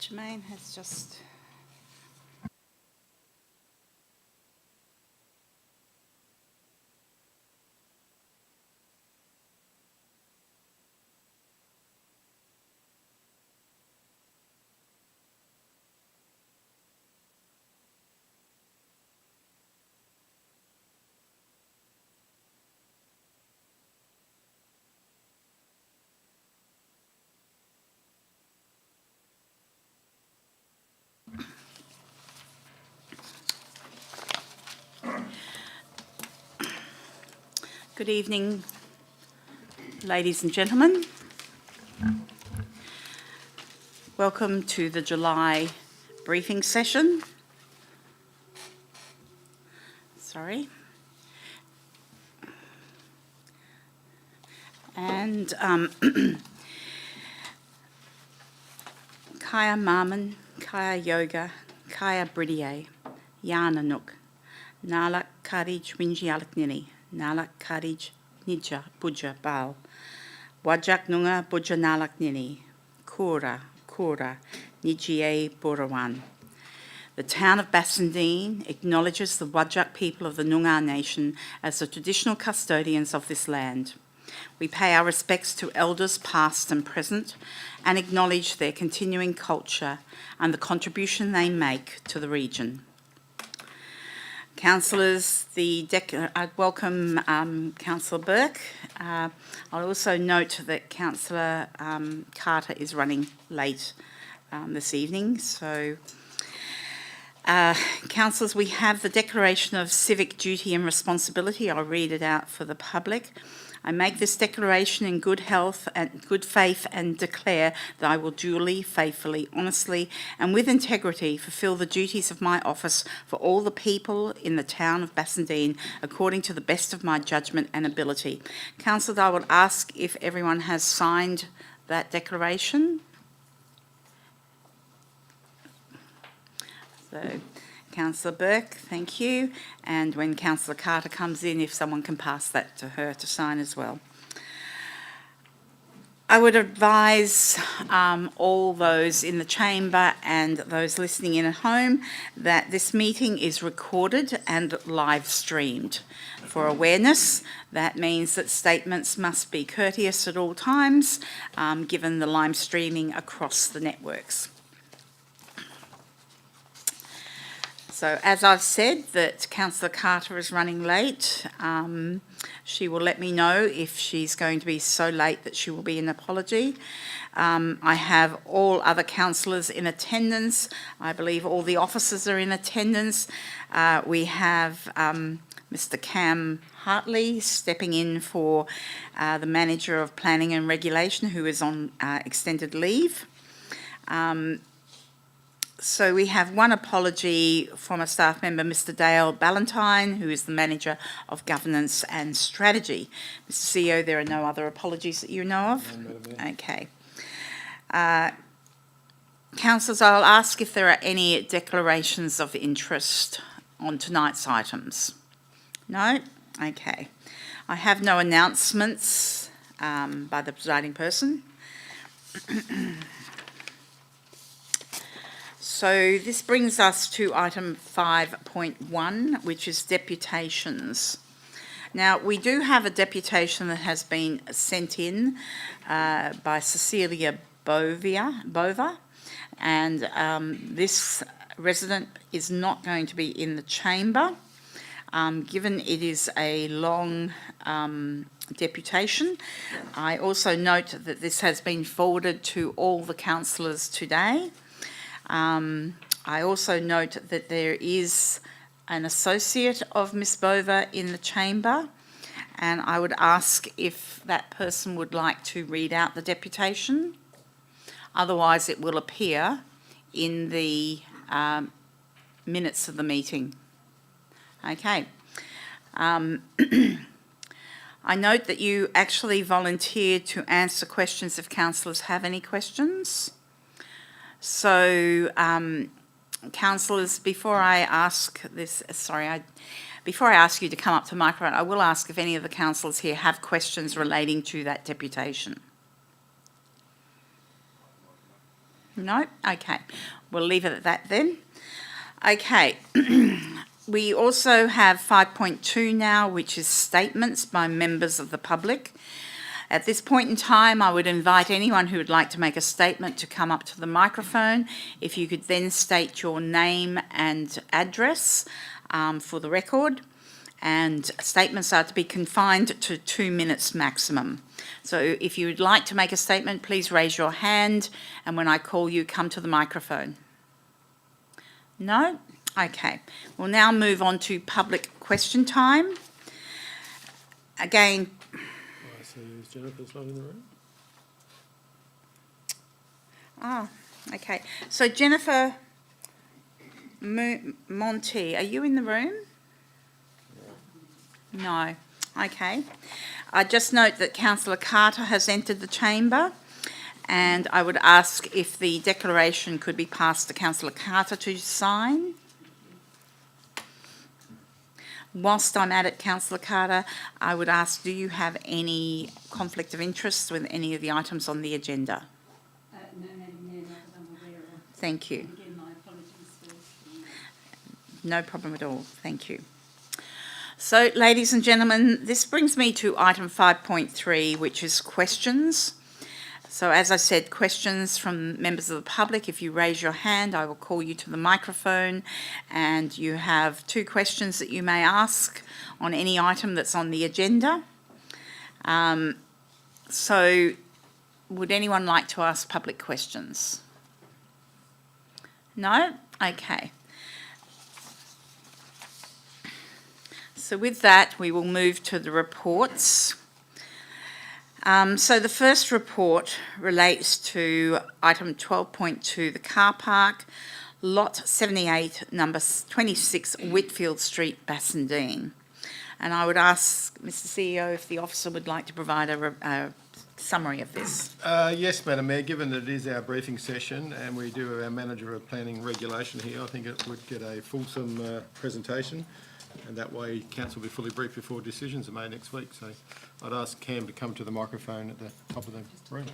Jermaine has just... Good evening, ladies and gentlemen. Welcome to the July briefing session. And Kaya Marman, Kaya Yoga, Kaya Bridie, Yana Nook, Nalak Kadij Winji Alaknini, Nalak Kadij Nija Buja Bal, Wajak Nunga Buja Nalak Nini, Kura, Nijie Burawan. The town of Bassendean acknowledges the Wajak people of the Noongar Nation as the traditional custodians of this land. We pay our respects to elders past and present and acknowledge their continuing culture and the contribution they make to the region. Councillors, I welcome Councillor Burke. I'll also note that Councillor Carter is running late this evening. So, councillors, we have the Declaration of Civic Duty and Responsibility. I'll read it out for the public. I make this declaration in good health and good faith and declare that I will duly, faithfully, honestly and with integrity fulfil the duties of my office for all the people in the town of Bassendean according to the best of my judgment and ability. Councillors, I will ask if everyone has signed that declaration. So, Councillor Burke, thank you. And when Councillor Carter comes in, if someone can pass that to her to sign as well. I would advise all those in the chamber and those listening in at home that this meeting is recorded and live streamed. For awareness, that means that statements must be courteous at all times, given the live streaming across the networks. So, as I've said, that Councillor Carter is running late. She will let me know if she's going to be so late that she will be an apology. I have all other councillors in attendance. I believe all the officers are in attendance. We have Mr. Cam Hartley stepping in for the Manager of Planning and Regulation, who is on extended leave. So we have one apology from a staff member, Mr. Dale Ballantyne, who is the Manager of Governance and Strategy. Mr. CEO, there are no other apologies that you know of? No, okay. Councillors, I'll ask if there are any declarations of interest on tonight's items. No? Okay. I have no announcements by the presiding person. So this brings us to item 5.1, which is deputations. Now, we do have a deputation that has been sent in by Cecilia Bova, and this resident is not going to be in the chamber. Given it is a long deputation, I also note that this has been forwarded to all the councillors today. I also note that there is an associate of Ms. Bova in the chamber, and I would ask if that person would like to read out the deputation. Otherwise, it will appear in the minutes of the meeting. Okay. I note that you actually volunteered to answer questions if councillors have any questions. So, councillors, before I ask you to come up to the microphone, I will ask if any of the councillors here have questions relating to that deputation. No? Okay. We'll leave it at that then. Okay. We also have 5.2 now, which is statements by members of the public. At this point in time, I would invite anyone who would like to make a statement to come up to the microphone. If you could then state your name and address for the record. And statements are to be confined to 2 minutes maximum. So if you would like to make a statement, please raise your hand, and when I call you, come to the microphone. No? Okay. We'll now move on to public question time. Again... So Jennifer's not in the room? Ah, okay. So Jennifer Monty, are you in the room? No. Okay. I just note that Councillor Carter has entered the chamber, and I would ask if the declaration could be passed to Councillor Carter to sign. Whilst I'm at it, Councillor Carter, I would ask, do you have any conflict of interest with any of the items on the agenda? No, Madam Mayor, not that I'm aware of. Thank you. Again, my apologies for... No problem at all. Thank you. So, ladies and gentlemen, this brings me to item 5.3, which is questions. So, as I said, questions from members of the public. If you raise your hand, I will call you to the microphone, and you have 2 questions that you may ask on any item that's on the agenda. So, would anyone like to ask public questions? No? Okay. So with that, we will move to the reports. So the first report relates to item 12.2, the car park, lot 78, number 26, Whitfield Street, Bassendean. And I would ask Mr. CEO if the officer would like to provide a summary of this. Yes, Madam Mayor, given that it is our briefing session and we do have our Manager of Planning Regulation here, I think it would get a fulsome presentation, and that way Council will be fully briefed before decisions are made next week. So I'd ask Cam to come to the microphone at the top of the room.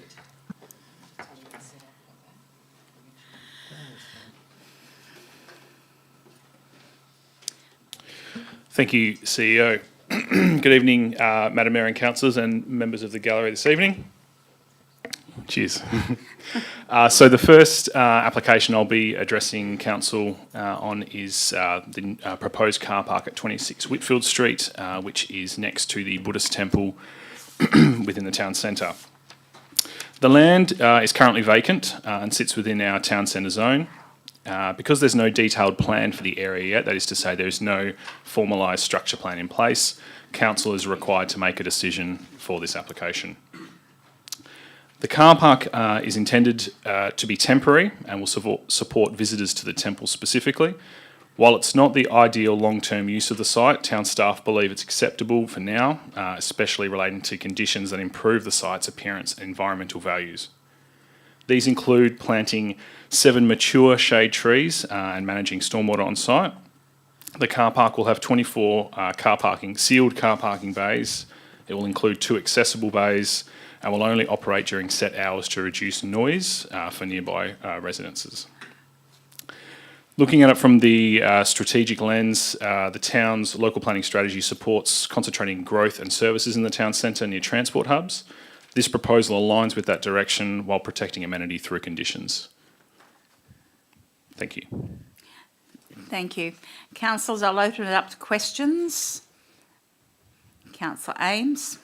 Thank you, CEO. Good evening, Madam Mayor and councillors and members of the gallery this evening. Cheers. So the first application I'll be addressing council on is the proposed car park at 26 Whitfield Street, which is next to the Buddhist temple within the town centre. The land is currently vacant and sits within our town centre zone. Because there's no detailed plan for the area yet, that is to say there is no formalised structure plan in place, council is required to make a decision for this application. The car park is intended to be temporary and will support visitors to the temple specifically. While it's not the ideal long-term use of the site, town staff believe it's acceptable for now, especially relating to conditions that improve the site's appearance and environmental values. These include planting 7 mature shade trees and managing stormwater on site. The car park will have 24 sealed car parking bays. It will include 2 accessible bays and will only operate during set hours to reduce noise for nearby residences. Looking at it from the strategic lens, the town's local planning strategy supports concentrating growth and services in the town centre near transport hubs. This proposal aligns with that direction while protecting amenity through conditions. Thank you. Thank you. Councillors, I'll open it up to questions. Councillor Ames.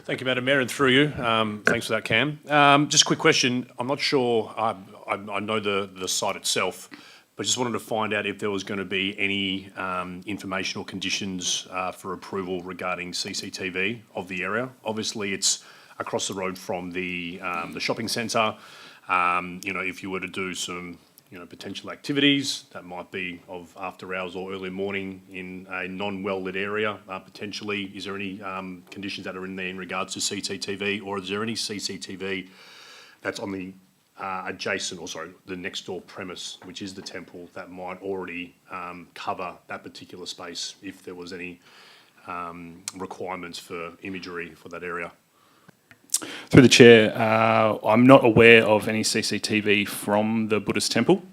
Thank you, Madam Mayor, and through you. Thanks for that, Cam. Just a quick question. I'm not sure, I know the site itself, but just wanted to find out if there was going to be any information or conditions for approval regarding CCTV of the area. Obviously, it's across the road from the shopping centre. If you were to do some potential activities that might be of after hours or early morning in a non-well-lit area, potentially, is there any conditions that are in there in regards to CCTV, or is there any CCTV that's on the the next door premise, which is the temple, that might already cover that particular space if there was any requirements for imagery for that area? Through the chair, I'm not aware of any CCTV from the Buddhist temple.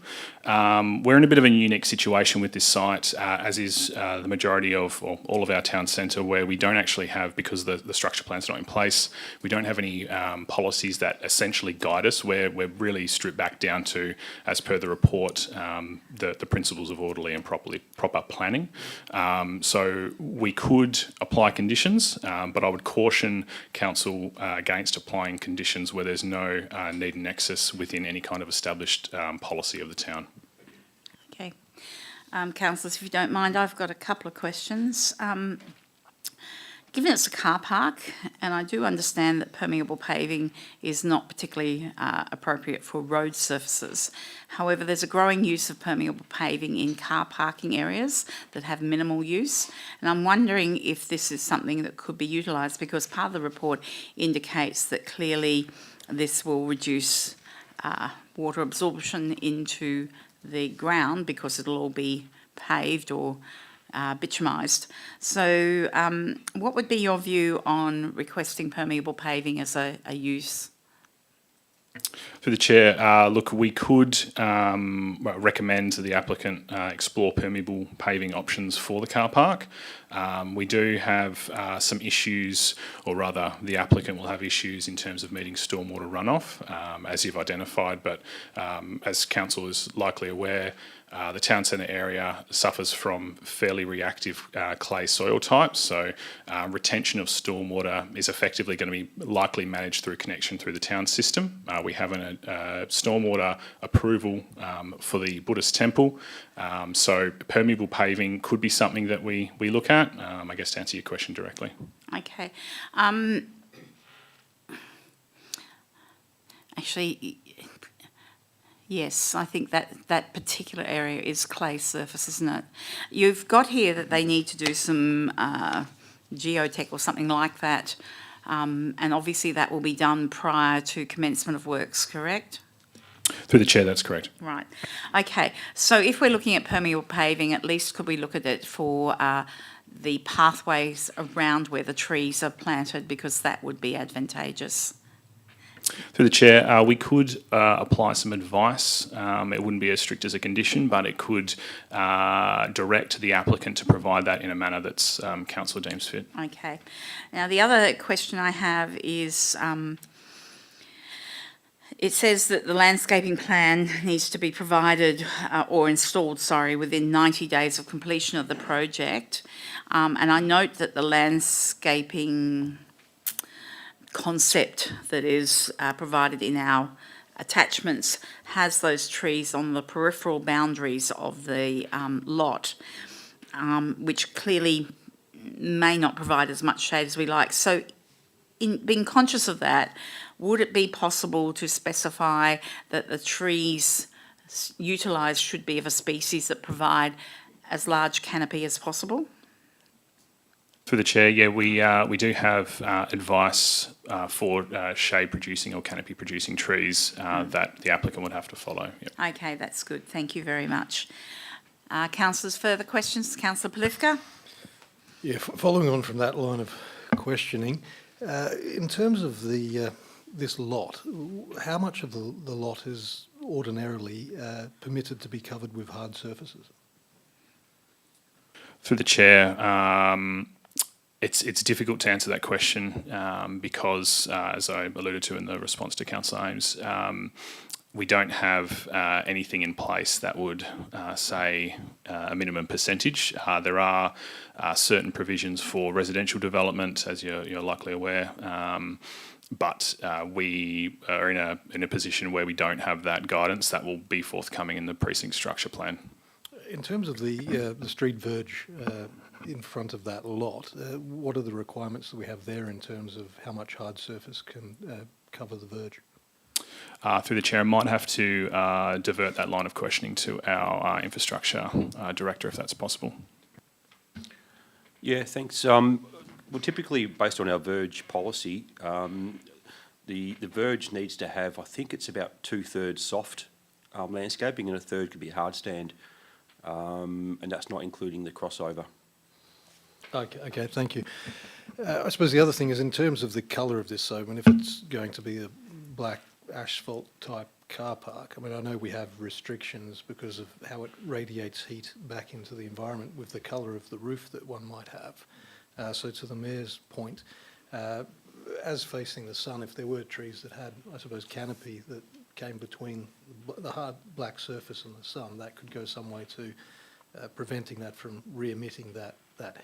We're in a bit of a unique situation with this site, as is the majority of, or all of our town centre, where we don't actually have, because the structure plan's not in place, we don't have any policies that essentially guide us. We're really stripped back down to, as per the report, the principles of orderly and proper planning. So we could apply conditions, but I would caution council against applying conditions where there's no need and nexus within any kind of established policy of the town. Okay. Councillors, if you don't mind, I've got a couple of questions. Given it's a car park, and I do understand that permeable paving is not particularly appropriate for road surfaces. However, there's a growing use of permeable paving in car parking areas that have minimal use. And I'm wondering if this is something that could be utilised, because part of the report indicates that clearly this will reduce water absorption into the ground because it'll all be paved or bitumised. So what would be your view on requesting permeable paving as a use? Through the chair, look, we could recommend to the applicant explore permeable paving options for the car park. We do have some issues, or rather the applicant will have issues in terms of meeting stormwater runoff, as you've identified, but as council is likely aware, the town centre area suffers from fairly reactive clay soil types, so retention of stormwater is effectively going to be likely managed through connection through the town system. We have a stormwater approval for the Buddhist temple, so permeable paving could be something that we look at, I guess, to answer your question directly. Okay. Actually, yes, I think that particular area is clay surface, isn't it? You've got here that they need to do some geotech or something like that, and obviously that will be done prior to commencement of works, correct? Through the chair, that's correct. Right. Okay. So if we're looking at permeable paving, at least could we look at it for the pathways around where the trees are planted, because that would be advantageous? Through the chair, we could apply some advice. It wouldn't be as strict as a condition, but it could direct the applicant to provide that in a manner that's council deems fit. Okay. Now, the other question I have is, it says that the landscaping plan needs to be provided or installed, within 90 days of completion of the project. And I note that the landscaping concept that is provided in our attachments has those trees on the peripheral boundaries of the lot, which clearly may not provide as much shade as we like. So in being conscious of that, would it be possible to specify that the trees utilised should be of a species that provide as large canopy as possible? Through the chair, yeah, we do have advice for shade-producing or canopy-producing trees that the applicant would have to follow. Yep. Okay, that's good. Thank you very much. Councillors, further questions? Councillor Polifka? Yeah, following on from that line of questioning, in terms of the this lot, how much of the lot is ordinarily permitted to be covered with hard surfaces? Through the chair, it's difficult to answer that question because, as I alluded to in the response to Councillor Ames, we don't have anything in place that would say a minimum percentage. There are certain provisions for residential development, as you're likely aware, but we are in a position where we don't have that guidance. That will be forthcoming in the precinct structure plan. In terms of the street verge in front of that lot, what are the requirements that we have there in terms of how much hard surface can cover the verge? Through the chair, I might have to divert that line of questioning to our infrastructure director, if that's possible. Yeah, thanks. Well, typically, based on our verge policy, the verge needs to have, I think it's about 2/3 soft landscaping and 1/3 could be hard stand, and that's not including the crossover. Okay, thank you. I suppose the other thing is in terms of the colour of this soap, and if it's going to be a black asphalt type car park, I mean, I know we have restrictions because of how it radiates heat back into the environment with the colour of the roof that one might have. So to the Mayor's point, as facing the sun, if there were trees that had, I suppose, canopy that came between the hard black surface and the sun, that could go some way to preventing that from re-emitting that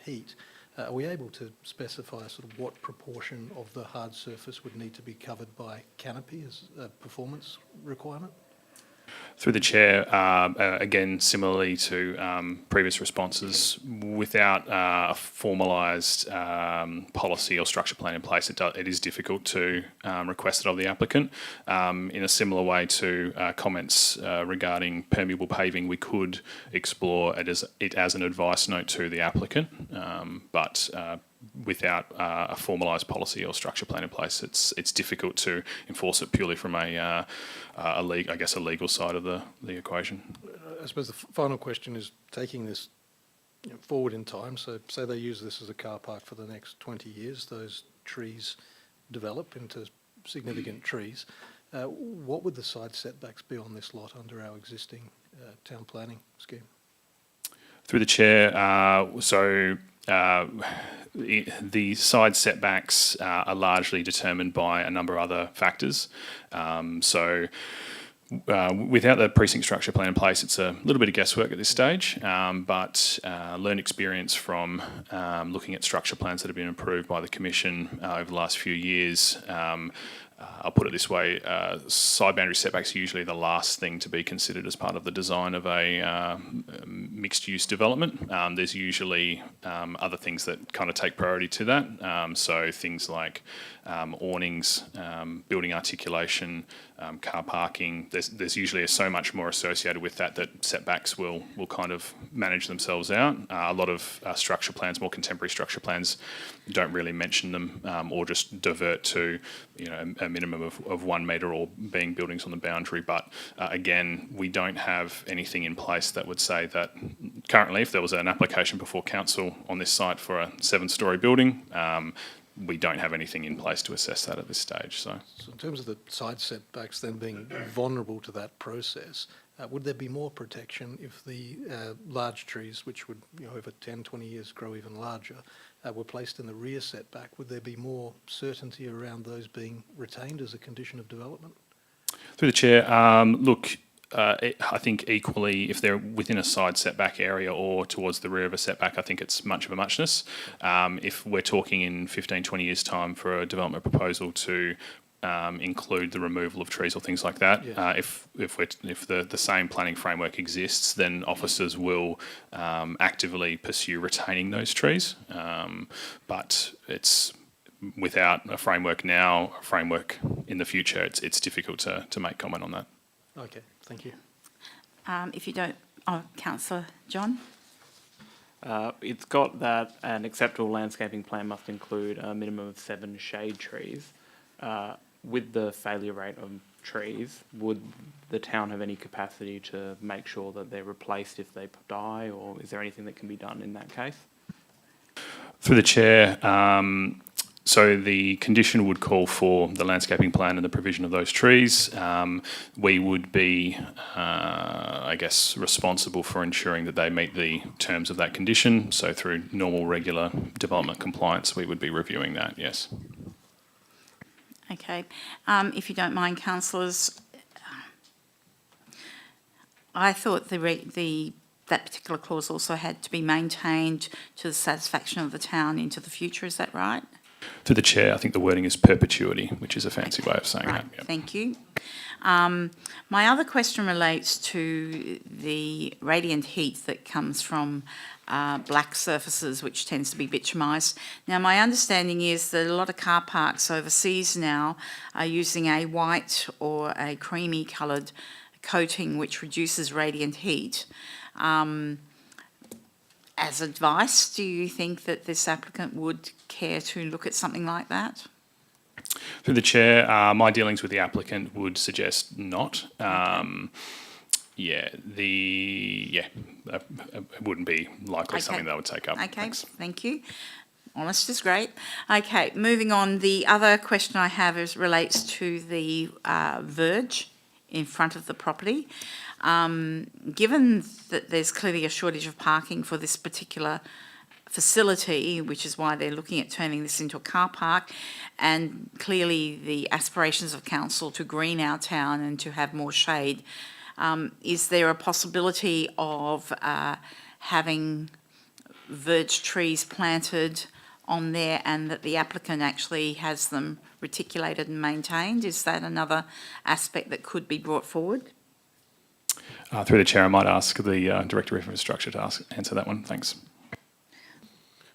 heat. Are we able to specify sort of what proportion of the hard surface would need to be covered by canopy as a performance requirement? Through the chair, again, similarly to previous responses, without a formalised policy or structure plan in place, it is difficult to request it of the applicant. In a similar way to comments regarding permeable paving, we could explore it as an advice note to the applicant, but without a formalised policy or structure plan in place, it's difficult to enforce it purely from a legal side of the equation. I suppose the final question is taking this forward in time. So say they use this as a car park for the next 20 years, those trees develop into significant trees. What would the side setbacks be on this lot under our existing town planning scheme? Through the chair, the side setbacks are largely determined by a number of other factors. Without the precinct structure plan in place, it's a little bit of guesswork at this stage, but learned experience from looking at structure plans that have been approved by the Commission over the last few years. I'll put it this way, side boundary setbacks are usually the last thing to be considered as part of the design of a mixed-use development. There's usually other things that kind of take priority to that. So things like awnings, building articulation, car parking. There's usually so much more associated with that setbacks will kind of manage themselves out. A lot of structure plans, more contemporary structure plans, don't really mention them or just divert to a minimum of 1 metre or being buildings on the boundary. But again, we don't have anything in place that would say that currently, if there was an application before council on this site for a 7-storey building, we don't have anything in place to assess that at this stage. So in terms of the side setbacks then being vulnerable to that process, would there be more protection if the large trees, which would over 10, 20 years grow even larger, were placed in the rear setback? Would there be more certainty around those being retained as a condition of development? Through the chair, I think equally, if they're within a side setback area or towards the rear of a setback, I think it's much of a muchness. If we're talking in 15, 20 years' time for a development proposal to include the removal of trees or things like that, if the same planning framework exists, then officers will actively pursue retaining those trees. But it's without a framework now, a framework in the future, it's difficult to make comment on that. Okay, thank you. If you don't, Councillor John? It's got that an acceptable landscaping plan must include a minimum of 7 shade trees. With the failure rate of trees, would the town have any capacity to make sure that they're replaced if they die, or is there anything that can be done in that case? Through the chair, so the condition would call for the landscaping plan and the provision of those trees. We would be, responsible for ensuring that they meet the terms of that condition. So through normal, regular development compliance, we would be reviewing that, yes. Okay. If you don't mind, councillors, I thought that particular clause also had to be maintained to the satisfaction of the town into the future. Is that right? Through the chair, I think the wording is perpetuity, which is a fancy way of saying right. that. Yep. Thank you. My other question relates to the radiant heat that comes from black surfaces, which tends to be bitumised. Now, my understanding is that a lot of car parks overseas now are using a white or a creamy coloured coating which reduces radiant heat. As advice, do you think that this applicant would care to look at something like that? Through the chair, my dealings with the applicant would suggest not. it wouldn't be likely Okay. something they would take up. Okay, Thanks. thank you. Honest is great. Okay, moving on. The other question I have relates to the verge in front of the property. Given that there's clearly a shortage of parking for this particular facility, which is why they're looking at turning this into a car park, and clearly the aspirations of council to green our town and to have more shade, is there a possibility of having verge trees planted on there and that the applicant actually has them reticulated and maintained? Is that another aspect that could be brought forward? Through the chair, I might ask the Director of Infrastructure to answer that one. Thanks.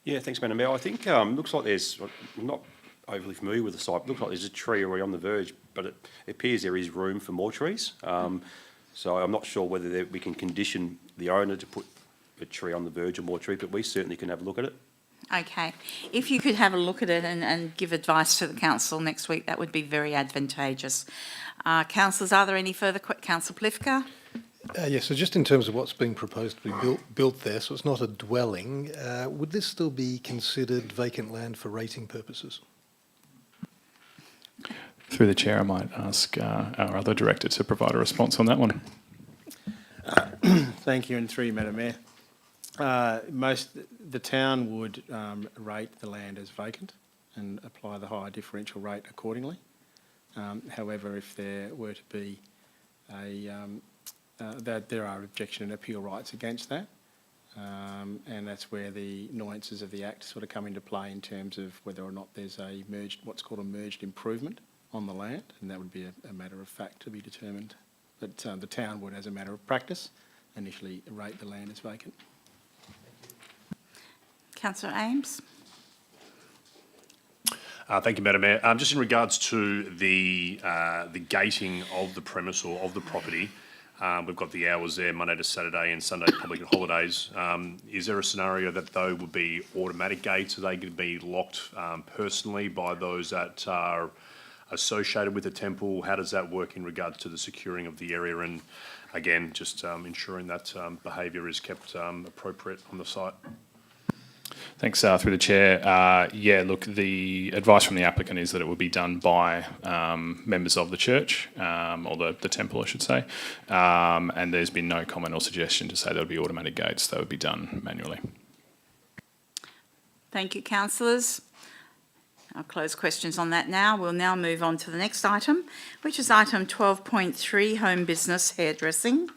Yeah, thanks, Madam Mayor. I think looks like there's, I'm not overly familiar with the site, looks like there's a tree already on the verge, but it appears there is room for more trees. So I'm not sure whether we can condition the owner to put a tree on the verge or more tree, but we certainly can have a look at it. Okay. If you could have a look at it and give advice to the council next week, that would be very advantageous. Councillors, are there any further Councillor Plifka? Yes, so just in terms of what's being proposed to be built there, so it's not a dwelling, would this still be considered vacant land for rating purposes? Through the chair, I might ask our other director to provide a response on that one. Thank you, and through you, Madam Mayor. The town would rate the land as vacant and apply the higher differential rate accordingly. However, if there were to be that there are objection and appeal rights against that, and that's where the nuances of the Act sort of come into play in terms of whether or not there's what's called a merged improvement on the land, and that would be a matter of fact to be determined. But the town would, as a matter of practice, initially rate the land as vacant. Councillor Ames? Thank you, Madam Mayor. Just in regards to the gating of the premise or of the property, we've got the hours there, Monday to Saturday and Sunday public holidays. Is there a scenario that though would be automatic gates? Are they going to be locked personally by those that are associated with the temple? How does that work in regards to the securing of the area? And again, just ensuring that behaviour is kept appropriate on the site. Thanks, through the chair. Look, the advice from the applicant is that it will be done by members of the church, or the temple, I should say, and there's been no comment or suggestion to say there would be automatic gates. They would be done manually. Thank you, councillors. I'll close questions on that now. We'll now move on to the next item, which is item 12.3, home business hairdressing.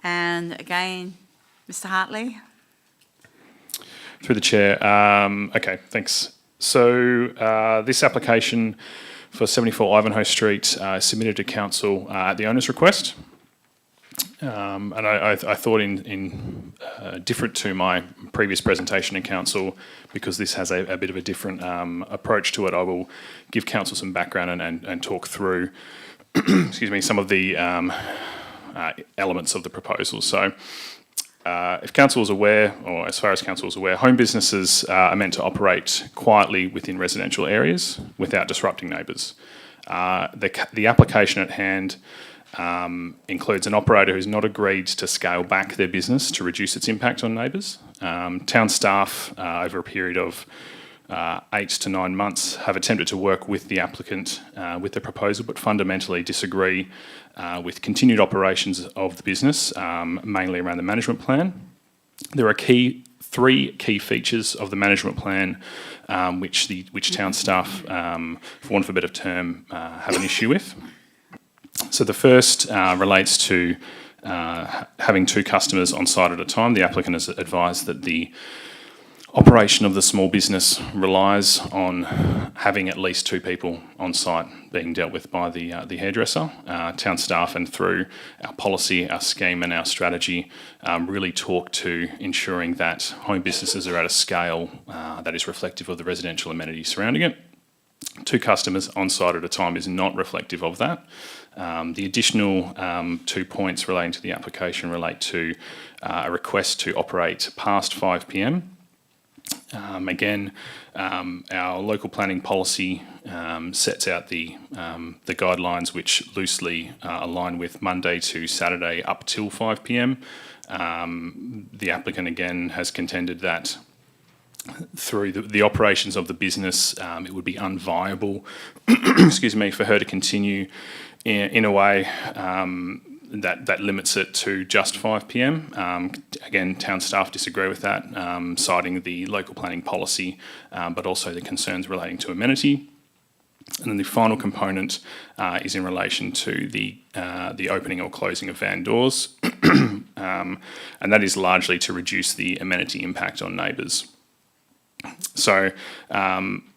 And again, Mr. Hartley. Through the chair. Okay, thanks. So this application for 74 Ivanhoe Street submitted to council at the owner's request. And I thought in different to my previous presentation in council, because this has a bit of a different approach to it, I will give council some background and talk through excuse me, some of the elements of the proposal. So if council is aware, or as far as council is aware, home businesses are meant to operate quietly within residential areas without disrupting neighbours. The application at hand includes an operator who's not agreed to scale back their business to reduce its impact on neighbours. Town staff, over a period of 8 to 9 months, have attempted to work with the applicant with the proposal, but fundamentally disagree with continued operations of the business, mainly around the management plan. There are three key features of the management plan which town staff, for want of a better term, have an issue with. So the first relates to having 2 customers on site at a time. The applicant has advised that the operation of the small business relies on having at least 2 people on site being dealt with by the hairdresser. Town staff, and through our policy, our scheme and our strategy, really talk to ensuring that home businesses are at a scale that is reflective of the residential amenities surrounding it. 2 customers on site at a time is not reflective of that. The additional 2 points relating to the application relate to a request to operate past 5 p.m. Again, our local planning policy sets out the guidelines which loosely align with Monday to Saturday up till 5 p.m. The applicant again has contended that through the operations of the business, it would be unviable, excuse me, for her to continue in a way that limits it to just 5 p.m. Again, town staff disagree with that, citing the local planning policy, but also the concerns relating to amenity. And then the final component is in relation to the opening or closing of van doors, and that is largely to reduce the amenity impact on neighbours. So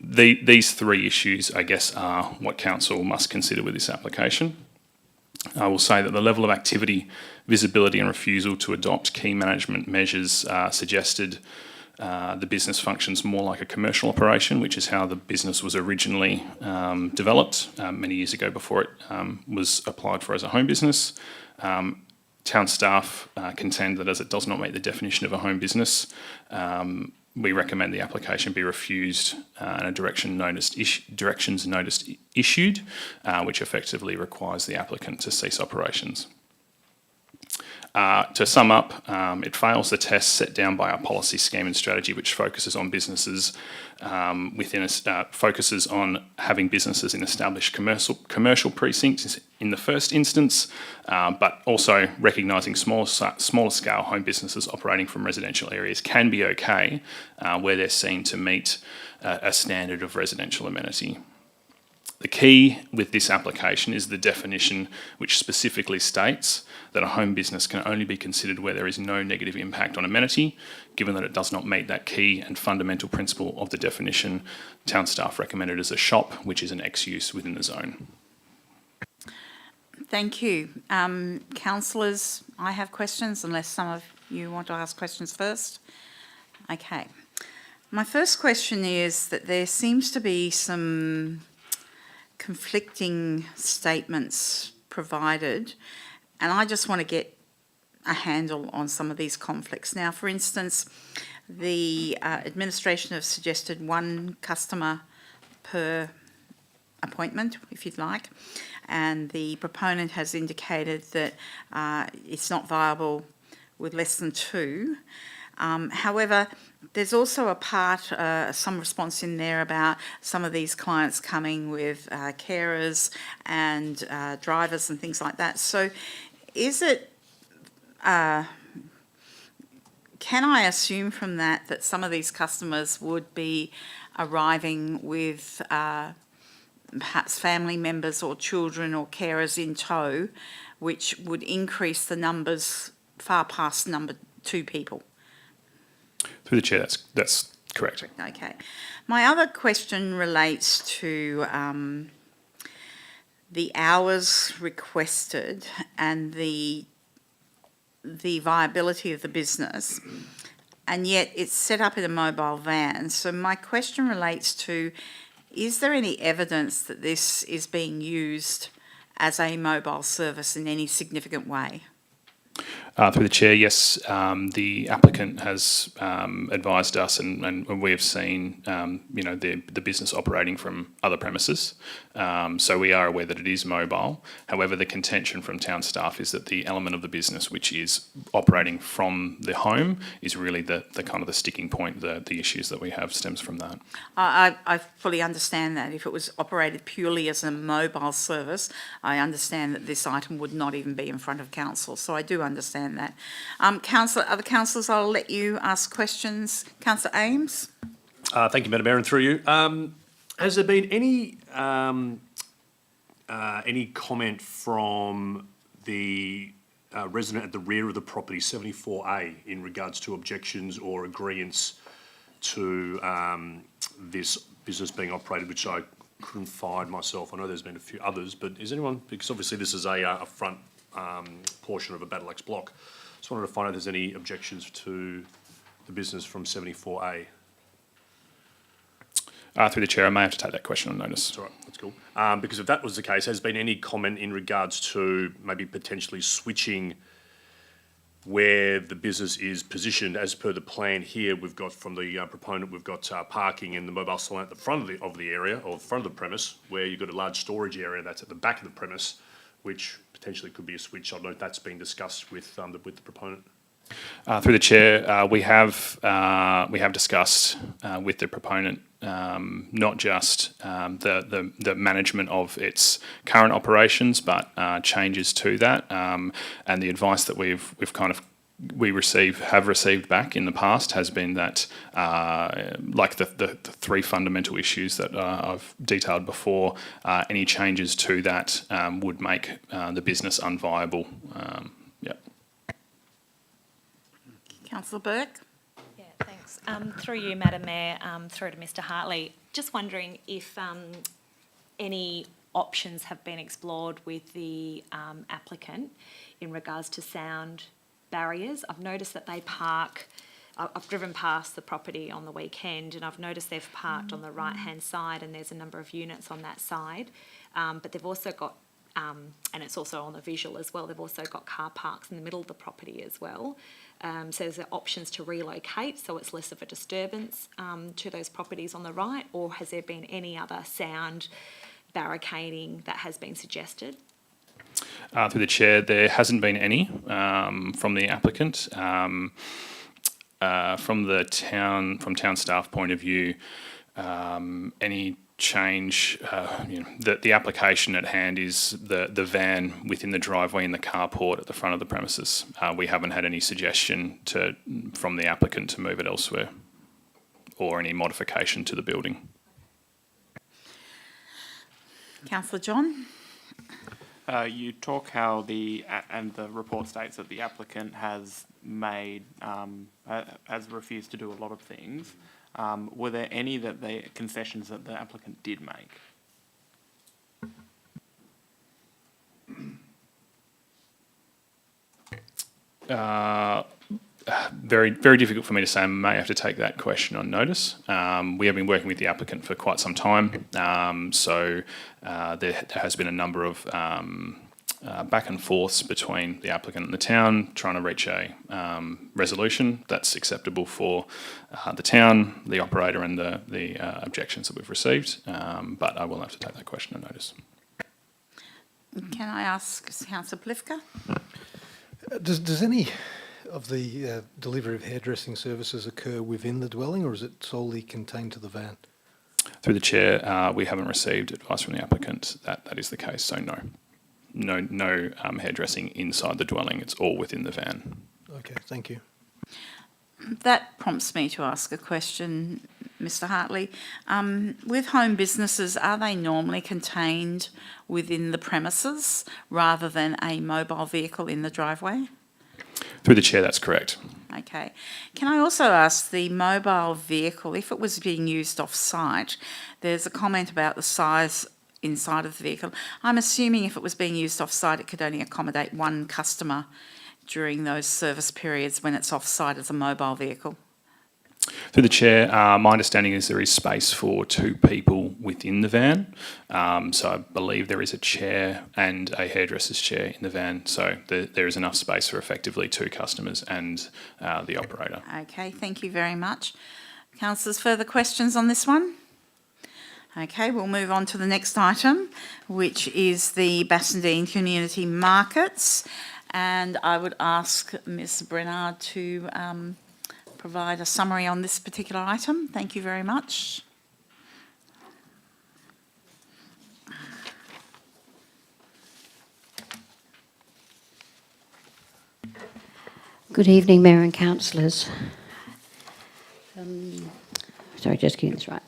these three issues, I guess, are what council must consider with this application. I will say that the level of activity, visibility and refusal to adopt key management measures suggested the business functions more like a commercial operation, which is how the business was originally developed many years ago before it was applied for as a home business. Town staff contend that as it does not meet the definition of a home business, we recommend the application be refused and a directions notice issued, which effectively requires the applicant to cease operations. To sum up, it fails the test set down by our policy scheme and strategy, which focuses on businesses focuses on having businesses in established commercial precincts in the first instance, but also recognising smaller scale home businesses operating from residential areas can be okay where they're seen to meet a standard of residential amenity. The key with this application is the definition which specifically states that a home business can only be considered where there is no negative impact on amenity. Given that it does not meet that key and fundamental principle of the definition, town staff recommend it as a shop, which is an ex-use within the zone. Thank you. Councillors, I have questions, unless some of you want to ask questions first. Okay. My first question is that there seems to be some conflicting statements provided, and I just want to get a handle on some of these conflicts. Now, for instance, the administration have suggested one customer per appointment, if you'd like, and the proponent has indicated that it's not viable with less than two. However, there's also a part, some response in there about some of these clients coming with carers and drivers and things like that. So is it, can I assume from that some of these customers would be arriving with perhaps family members or children or carers in tow, which would increase the numbers far past number 2 people? Through the chair, that's correct. Okay. My other question relates to the hours requested and the viability of the business, and yet it's set up in a mobile van. So my question relates to, is there any evidence that this is being used as a mobile service in any significant way? Through the chair, yes, the applicant has advised us, and we have seen, the business operating from other premises. So we are aware that it is mobile. However, the contention from town staff is that the element of the business which is operating from the home is really the kind of the sticking point. The issues that we have stems from that. I fully understand that. If it was operated purely as a mobile service, I understand that this item would not even be in front of council. So I do understand that. Other councillors, I'll let you ask questions. Councillor Ames? Thank you, Madam Mayor, and through you. Has there been any comment from the resident at the rear of the property, 74A, in regards to objections or agreeance to this business being operated, which I couldn't find myself? I know there's been a few others, but is anyone, because obviously this is a front portion of a Battle Axe block, just wanted to find out if there's any objections to the business from 74A. Through the chair, I may have to take that question on notice. That's all right, that's cool. Because if that was the case, has been any comment in regards to maybe potentially switching where the business is positioned as per the plan here. We've got from the proponent, we've got parking and the mobile salon at the front of the area, or front of the premise, where you've got a large storage area that's at the back of the premise, which potentially could be a switch. I don't know if that's been discussed with the proponent. Through the chair, we have discussed with the proponent not just the management of its current operations, but changes to that, and the advice that we've have received back in the past has been that like the three fundamental issues that I've detailed before, any changes to that would make the business unviable. Yep. Councillor Burke? Yeah, thanks. Through you, Madam Mayor, through to Mr Hartley, just wondering if any options have been explored with the applicant in regards to sound barriers. I've noticed that they park, I've driven past the property on the weekend and I've noticed they've parked on the right-hand side and there's a number of units on that side, but they've also got, and it's also on the visual as well, they've also got car parks in the middle of the property as well. So there's options to relocate so it's less of a disturbance to those properties on the right, or has there been any other sound barricading that has been suggested? Through the chair, there hasn't been any from the applicant. From town staff point of view, any change, the application at hand is the van within the driveway in the carport at the front of the premises. We haven't had any suggestion from the applicant to move it elsewhere or any modification to the building. Councillor John? You talk how and the report states that the applicant has refused to do a lot of things. Were there any concessions that the applicant did make? Very, very difficult for me to say. I may have to take that question on notice. We have been working with the applicant for quite some time, so there has been a number of back and forths between the applicant and the town, trying to reach a resolution that's acceptable for the town, the operator, and the objections that we've received. But I will have to take that question on notice. Can I ask Councillor Plifka? Does any of the delivery of hairdressing services occur within the dwelling, or is it solely contained to the van? Through the chair, we haven't received advice from the applicant that that is the case, so no hairdressing inside the dwelling. It's all within the van. Okay, thank you. That prompts me to ask a question, Mr Hartley. With home businesses, are they normally contained within the premises rather than a mobile vehicle in the driveway? Through the chair, that's correct. Okay. Can I also ask, the mobile vehicle, if it was being used off-site, there's a comment about the size inside of the vehicle. I'm assuming if it was being used off-site, it could only accommodate one customer during those service periods when it's off-site as a mobile vehicle. Through the chair, my understanding is there is space for 2 people within the van. So I believe there is a chair and a hairdresser's chair in the van. So there is enough space for effectively 2 customers and the operator. Okay, thank you very much. Councillors, further questions on this one? Okay, we'll move on to the next item, which is the Bassendean Community Markets. And I would ask Ms Brennard to provide a summary on this particular item. Thank you very much. Good evening, Mayor and councillors. Sorry, just getting this right.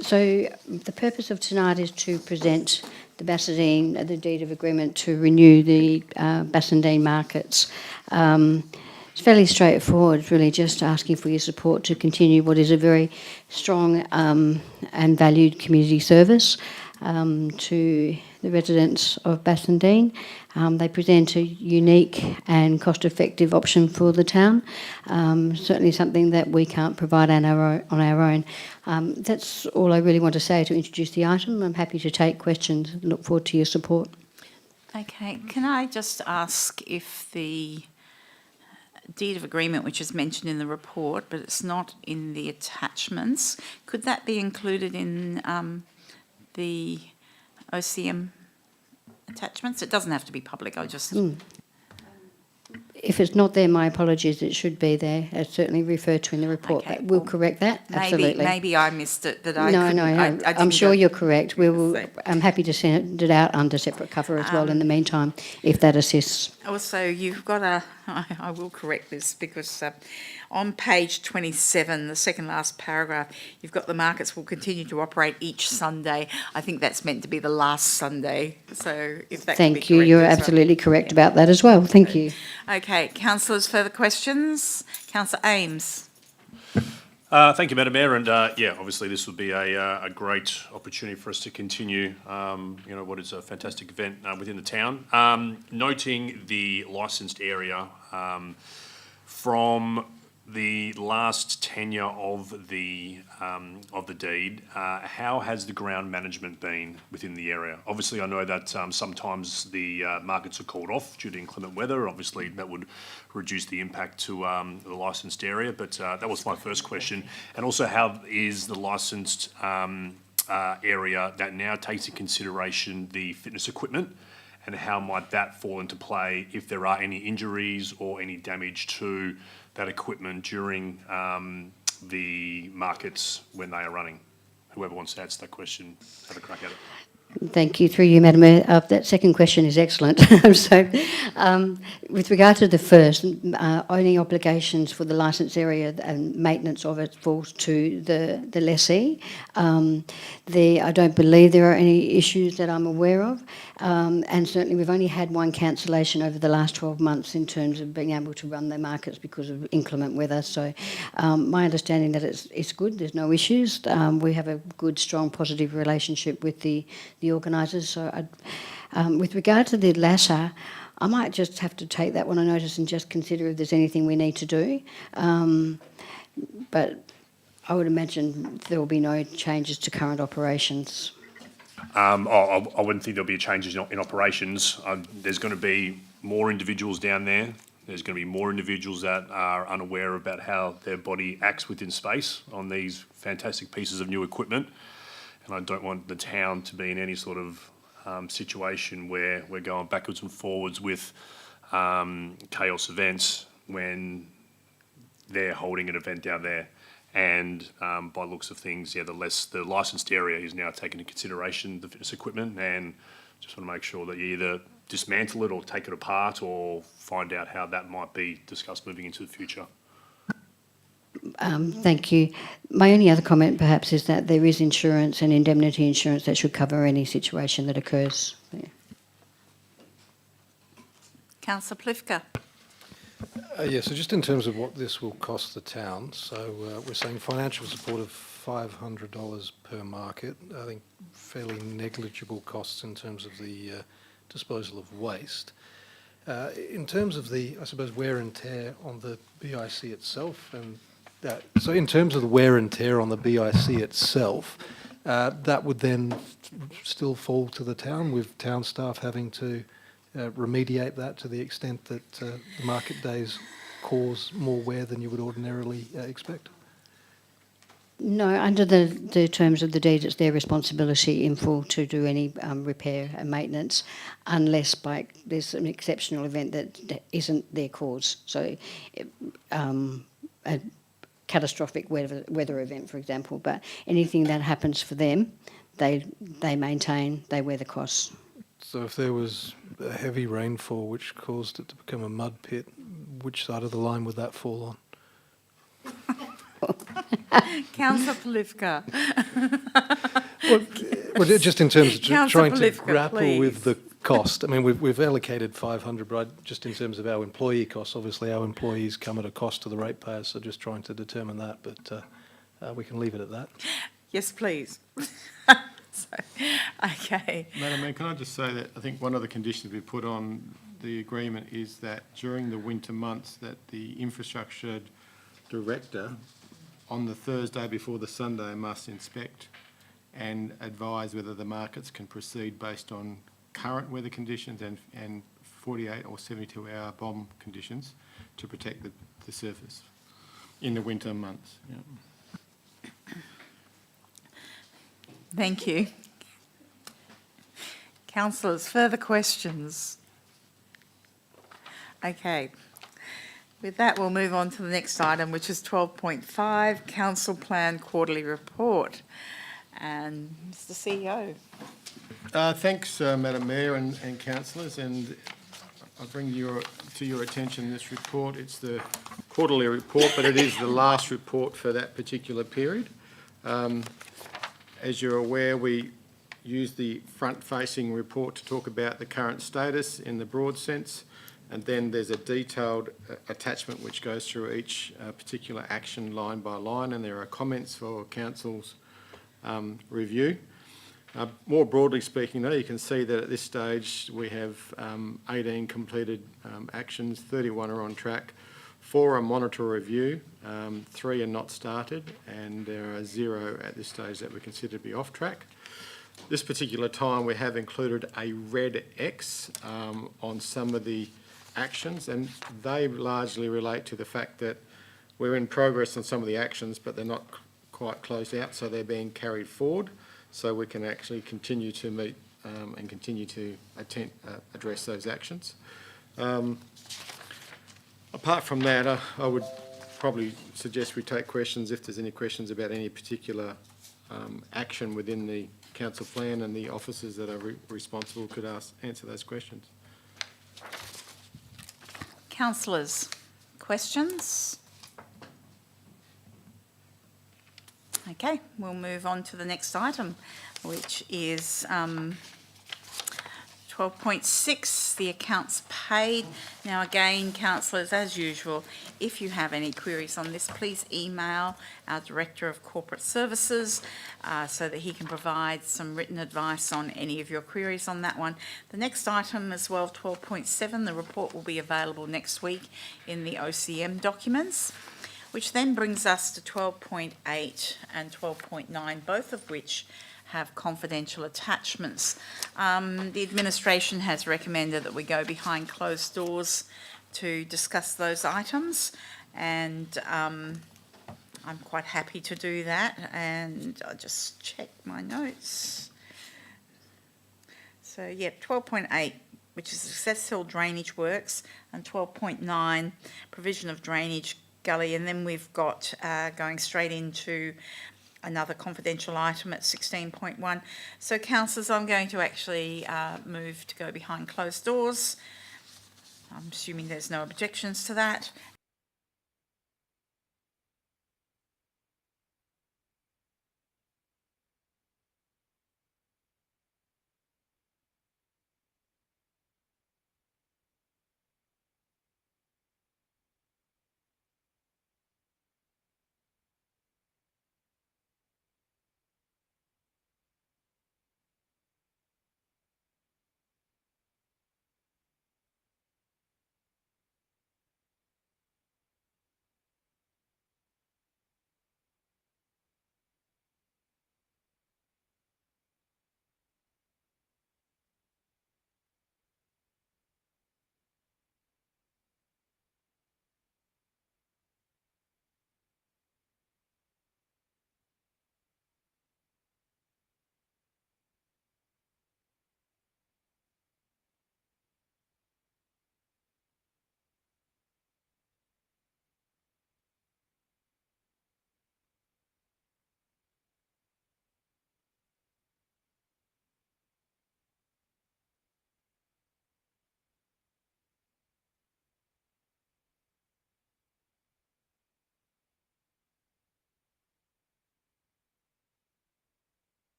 So the purpose of tonight is to present the Bassendean, the deed of agreement to renew the Bassendean markets. It's fairly straightforward, it's really just asking for your support to continue what is a very strong and valued community service to the residents of Bassendean. They present a unique and cost-effective option for the town, certainly something that we can't provide on our own. That's all I really want to say to introduce the item. I'm happy to take questions and look forward to your support. Okay, can I just ask if the deed of agreement which is mentioned in the report, but it's not in the attachments. Could that be included in the OCM attachments? It doesn't have to be public, I just... If it's not there, my apologies, it should be there. It's certainly referred to in the report. Okay, That will well, correct that, absolutely. Maybe I missed it, but I No, couldn't... no, I I'm didn't sure go- you're correct. We will, So- I'm happy to send it out under separate cover as well in the meantime, if that assists. Also, you've got I will correct this because on page 27, the second last paragraph, you've got the markets will continue to operate each Sunday. I think that's meant to be the last Sunday, so if that can be Thank you, corrected you're as well. absolutely correct about that as well. Thank you. Okay, councillors, further questions? Councillor Ames. Thank you, Madam Mayor, and yeah, obviously this would be a great opportunity for us to continue, what is a fantastic event within the town. Noting the licensed area from the last tenure of the deed, how has the ground management been within the area? Obviously, I know that sometimes the markets are called off due to inclement weather. Obviously, that would reduce the impact to the licensed area. But that was my first question. And also, how is the licensed area that now takes into consideration the fitness equipment? And how might that fall into play if there are any injuries or any damage to that equipment during the markets when they are running? Whoever wants to answer that question, have a crack at it. Thank you. Through you, Madam Mayor. That second question is excellent. So, with regard to the first, owning obligations for the licence area and maintenance of it falls to the lessee. I don't believe there are any issues that I'm aware of, and certainly we've only had one cancellation over the last 12 months in terms of being able to run their markets because of inclement weather. So, my understanding that it's good. There's no issues. We have a good, strong, positive relationship with the organisers. So, with regard to the latter, I might just have to take that one on notice and just consider if there's anything we need to do. But I would imagine there will be no changes to current operations. I wouldn't think there'll be changes in operations. There's going to be more individuals down there. There's going to be more individuals that are unaware about how their body acts within space on these fantastic pieces of new equipment. And I don't want the town to be in any sort of situation where we're going backwards and forwards with chaos events when they're holding an event down there. And by looks of things, yeah, the licensed area is now taking into consideration the fitness equipment, and just want to make sure that you either dismantle it or take it apart or find out how that might be discussed moving into the future. Thank you. My only other comment perhaps is that there is insurance and indemnity insurance that should cover any situation that occurs. Yeah. Councillor Plifka. Yeah, so just in terms of what this will cost the town, so we're saying financial support of $500 per market. I think fairly negligible costs in terms of the disposal of waste. In terms of the, I suppose, wear and tear on the BIC itself, and so in terms of the wear and tear on the BIC itself, that would then still fall to the town, with town staff having to remediate that to the extent that the market days cause more wear than you would ordinarily expect? No, under the terms of the deed, it's their responsibility in full to do any repair and maintenance, unless there's an exceptional event that isn't their cause. So, a catastrophic weather event, for example. But anything that happens for them, they maintain, they wear the costs. So if there was a heavy rainfall which caused it to become a mud pit, which side of the line would that fall on? Councillor Plifka. Well, just in terms of Councillor trying to Plifka, grapple please. with the cost. I mean, we've allocated 500, but just in terms of our employee costs, obviously our employees come at a cost to the ratepayers, so just trying to determine that, but we can leave it at that. Yes, please. Okay. Madam Mayor, can I just say that I think one of the conditions we put on the agreement is that during the winter months that the infrastructure director on the Thursday before the Sunday must inspect and advise whether the markets can proceed based on current weather conditions and 48 or 72-hour bomb conditions to protect the surface in the winter months. Yeah. Thank you. Councillors, further questions? Okay. With that, we'll move on to the next item, which is 12.5, Council Plan Quarterly Report. And Mr CEO. Thanks, Madam Mayor and councillors, and I bring to your attention this report. It's the quarterly report, but it is the last report for that particular period. As you're aware, we use the front-facing report to talk about the current status in the broad sense, and then there's a detailed attachment which goes through each particular action line by line, and there are comments for council's review. More broadly speaking, though, you can see that at this stage we have 18 completed actions, 31 are on track, 4 are monitor review, 3 are not started, and there are 0 at this stage that we consider to be off track. This particular time we have included a red X on some of the actions, and they largely relate to the fact that we're in progress on some of the actions, but they're not quite closed out, so they're being carried forward, so we can actually continue to meet and continue to address those actions. Apart from that, I would probably suggest we take questions if there's any questions about any particular action within the council plan, and the officers that are responsible could answer those questions. Councillors, questions? Okay, we'll move on to the next item, which is 12.6, the accounts paid. Now again, councillors, as usual, if you have any queries on this, please email our Director of Corporate Services so that he can provide some written advice on any of your queries on that one. The next item as well, 12.7, the report will be available next week in the OCM documents, which then brings us to 12.8 and 12.9, both of which have confidential attachments. The administration has recommended that we go behind closed doors to discuss those items, and I'm quite happy to do that, and I'll just check my notes. So, yeah, 12.8, which is Success Hill drainage works, and 12.9, provision of drainage gully, and then we've got going straight into another confidential item at 16.1. So, councillors, I'm going to actually move to go behind closed doors. I'm assuming there's no objections to that.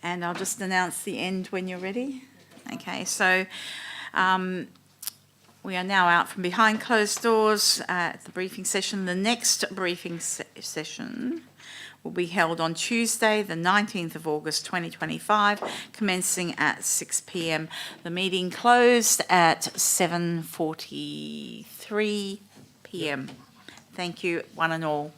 And I'll just announce the end when you're ready. Okay, so we are now out from behind closed doors at the briefing session. The next briefing session will be held on Tuesday, the 19th of August 2025, commencing at 6 p.m. The meeting closed at 7:43 p.m. Thank you, one and all.